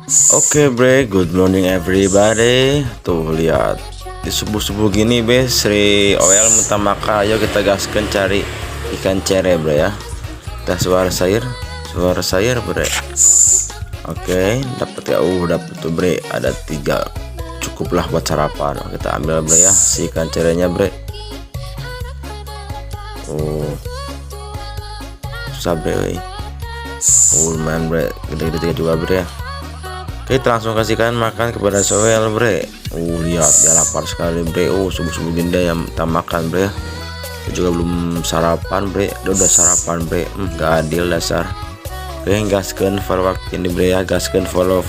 Oke bre, good morning everybody. Tuh lihat di subuh-subuh gini be, Sri Oel Mutamaka. Ayo kita gaskan cari ikan cere bre ya. Kita suara sayur bre. Oke, dapat ya, dapat tuh bre. Ada 3, cukuplah buat sarapan. Kita ambil bre ya, si ikan cerenya bre. Susah bre. Lumayan bre, gede-gede juga bre ya. Kita langsung kasihkan makan kepada Soel bre. Lihat dia lapar sekali bre. Subuh-subuh gini yang kita makan bre. Dia juga belum sarapan bre. Dia udah sarapan bre. Gak adil dasar. Oke, gaskan follow waktu ini bre ya. Gaskan follow.